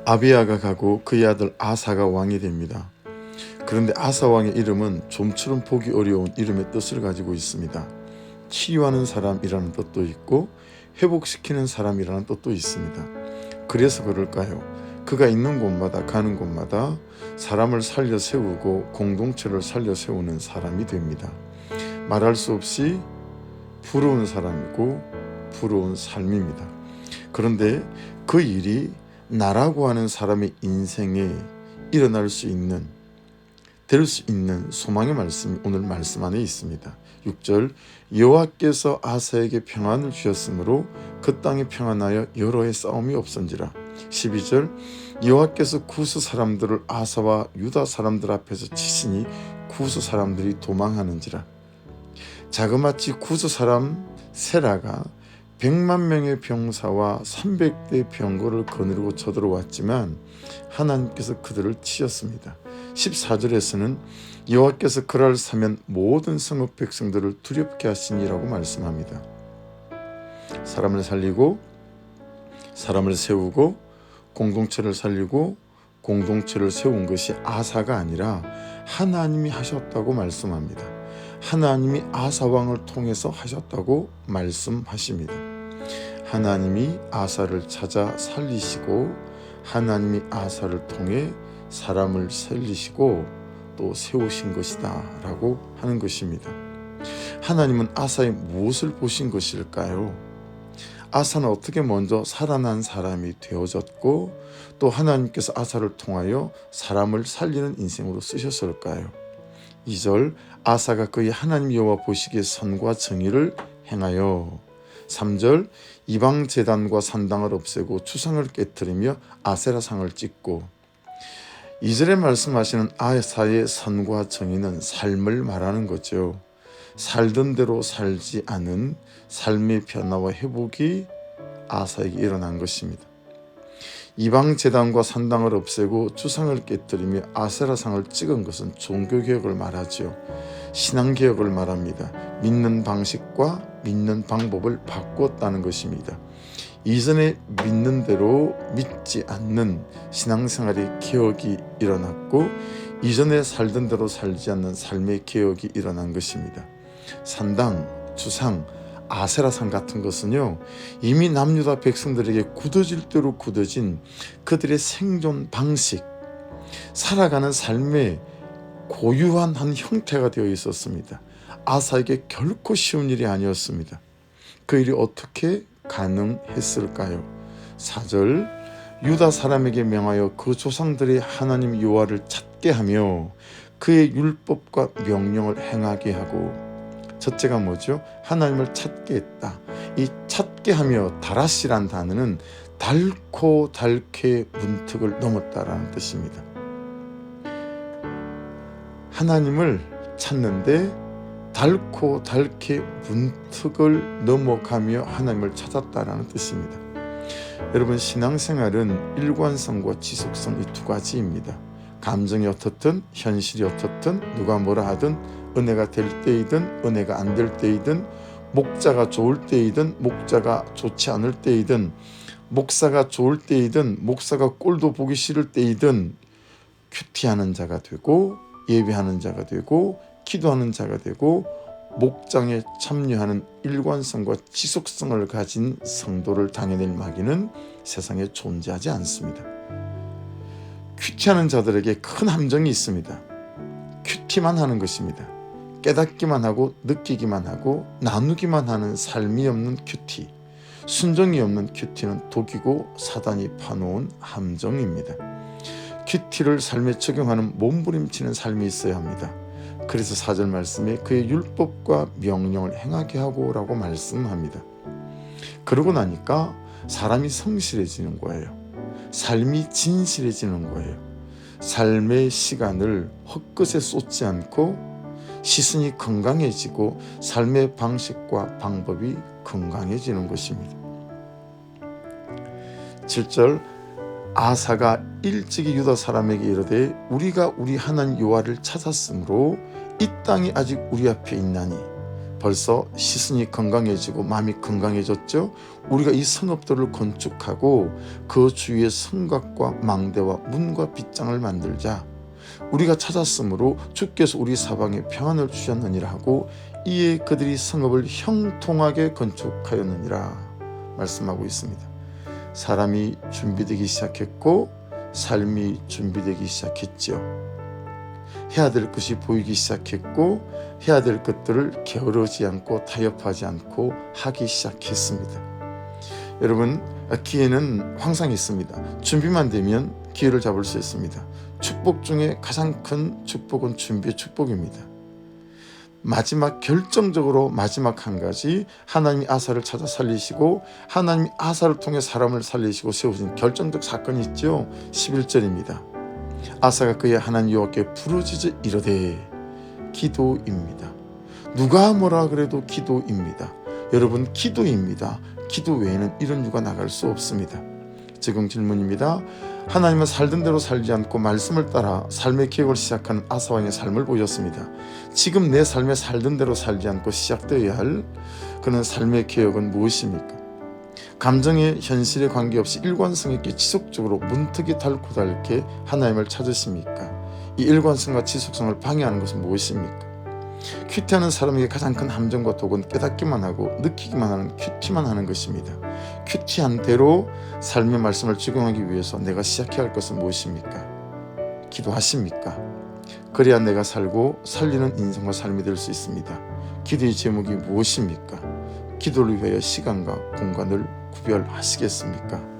아비야가 가고 그의 아들 아사가 왕이 됩니다. 그런데 아사 왕의 이름은 좀처럼 보기 어려운 이름의 뜻을 가지고 있습니다. 치유하는 사람이라는 뜻도 있고 회복시키는 사람이라는 뜻도 있습니다. 그래서 그럴까요? 그가 있는 곳마다 가는 곳마다 사람을 살려 세우고 공동체를 살려 세우는 사람이 됩니다. 말할 수 없이 부러운 사람이고 부러운 삶입니다. 그런데 그 일이 나라고 하는 사람의 인생에 일어날 수 있는, 될 수 있는 소망의 말씀이 오늘 말씀 안에 있습니다. 6절, 여호와께서 아사에게 평안을 주셨으므로 그 땅이 평안하여 여러 해 싸움이 없은지라. 12절, 여호와께서 구스 사람들을 아사와 유다 사람들 앞에서 치시니 구스 사람들이 도망하는지라. 자그마치 구스 사람 세라가 100만 명의 병사와 300대 병거를 거느리고 쳐들어왔지만 하나님께서 그들을 치셨습니다. 14절에서는 여호와께서 그날 사면 모든 성읍 백성들을 두렵게 하시니라고 말씀합니다. 사람을 살리고 사람을 세우고 공동체를 살리고 공동체를 세운 것이 아사가 아니라 하나님이 하셨다고 말씀합니다. 하나님이 아사 왕을 통해서 하셨다고 말씀하십니다. 하나님이 아사를 찾아 살리시고 하나님이 아사를 통해 사람을 살리시고 또 세우신 것이다 라고 하는 것입니다. 하나님은 아사의 무엇을 보신 것일까요? 아사는 어떻게 먼저 살아난 사람이 되어졌고 또 하나님께서 아사를 통하여 사람을 살리는 인생으로 쓰셨을까요? 2절, 아사가 그의 하나님 여호와 보시기에 선과 정의를 행하여. 3절, 이방 제단과 산당을 없애고 주상을 깨뜨리며 아세라상을 찍고. 2절에 말씀하시는 아사의 선과 정의는 삶을 말하는 거죠. 살던 대로 살지 않은 삶의 변화와 회복이 아사에게 일어난 것입니다. 이방 제단과 산당을 없애고 주상을 깨뜨리며 아세라상을 찍은 것은 종교개혁을 말하죠. 신앙개혁을 말합니다. 믿는 방식과 믿는 방법을 바꿨다는 것입니다. 이전에 믿는 대로 믿지 않는 신앙생활의 개혁이 일어났고 이전에 살던 대로 살지 않는 삶의 개혁이 일어난 것입니다. 산당, 주상, 아세라상 같은 것은요, 이미 남유다 백성들에게 굳어질 대로 굳어진 그들의 생존 방식, 살아가는 삶의 고유한 한 형태가 되어 있었습니다. 아사에게 결코 쉬운 일이 아니었습니다. 그 일이 어떻게 가능했을까요? 4절, 유다 사람에게 명하여 그 조상들의 하나님 여호와를 찾게 하며 그의 율법과 명령을 행하게 하고. 첫째가 뭐죠? 하나님을 찾게 했다. 이 찾게 하며 다라시란 단어는 닳고 닳게 문턱을 넘었다라는 뜻입니다. 하나님을 찾는데 닳고 닳게 문턱을 넘어가며 하나님을 찾았다라는 뜻입니다. 여러분, 신앙생활은 일관성과 지속성 이 두 가지입니다. 감정이 어떻든 현실이 어떻든 누가 뭐라 하든 은혜가 될 때이든 은혜가 안 될 때이든 목자가 좋을 때이든 목자가 좋지 않을 때이든 목사가 좋을 때이든 목사가 꼴도 보기 싫을 때이든 큐티하는 자가 되고 예배하는 자가 되고 기도하는 자가 되고 목장에 참여하는 일관성과 지속성을 가진 성도를 당해낼 마귀는 세상에 존재하지 않습니다. 큐티하는 자들에게 큰 함정이 있습니다. 큐티만 하는 것입니다. 깨닫기만 하고 느끼기만 하고 나누기만 하는 삶이 없는 큐티, 순종이 없는 큐티는 독이고 사단이 파놓은 함정입니다. 큐티를 삶에 적용하는 몸부림치는 삶이 있어야 합니다. 그래서 4절 말씀에 그의 율법과 명령을 행하게 하고 라고 말씀합니다. 그러고 나니까 사람이 성실해지는 거예요. 삶이 진실해지는 거예요. 삶의 시간을 헛것에 쏟지 않고 시선이 건강해지고 삶의 방식과 방법이 건강해지는 것입니다. 7절, 아사가 일찍이 유다 사람에게 이르되 우리가 우리 하나님 여호와를 찾았으므로 이 땅이 아직 우리 앞에 있나니 벌써 시선이 건강해지고 마음이 건강해졌죠. 우리가 이 성읍들을 건축하고 그 주위에 성곽과 망대와 문과 빗장을 만들자. 우리가 찾았으므로 주께서 우리 사방에 평안을 주셨느니라 하고 이에 그들이 성읍을 형통하게 건축하였느니라 말씀하고 있습니다. 사람이 준비되기 시작했고 삶이 준비되기 시작했죠. 해야 될 것이 보이기 시작했고 해야 될 것들을 게으르지 않고 타협하지 않고 하기 시작했습니다. 여러분, 기회는 항상 있습니다. 준비만 되면 기회를 잡을 수 있습니다. 축복 중에 가장 큰 축복은 준비의 축복입니다. 마지막 결정적으로 마지막 한 가지, 하나님이 아사를 찾아 살리시고 하나님이 아사를 통해 사람을 살리시고 세우신 결정적 사건이 있죠. 11절입니다. 아사가 그의 하나님 여호와께 부르짖어 이르되, 기도입니다. 누가 뭐라 그래도 기도입니다. 여러분, 기도입니다. 기도 외에는 이런 유가 나갈 수 없습니다. 지금 질문입니다. 하나님은 살던 대로 살지 않고 말씀을 따라 삶의 계획을 시작하는 아사 왕의 삶을 보였습니다. 지금 내 삶에 살던 대로 살지 않고 시작되어야 할 그런 삶의 계획은 무엇입니까? 감정의 현실에 관계없이 일관성 있게 지속적으로 문턱이 닳고 닳게 하나님을 찾으십니까? 이 일관성과 지속성을 방해하는 것은 무엇입니까? 큐티하는 사람에게 가장 큰 함정과 독은 깨닫기만 하고 느끼기만 하는 큐티만 하는 것입니다. 큐티한 대로 삶의 말씀을 적용하기 위해서 내가 시작해야 할 것은 무엇입니까? 기도하십니까? 그래야 내가 살고 살리는 인생과 삶이 될 수 있습니다. 기도의 제목이 무엇입니까? 기도를 위하여 시간과 공간을 구별하시겠습니까?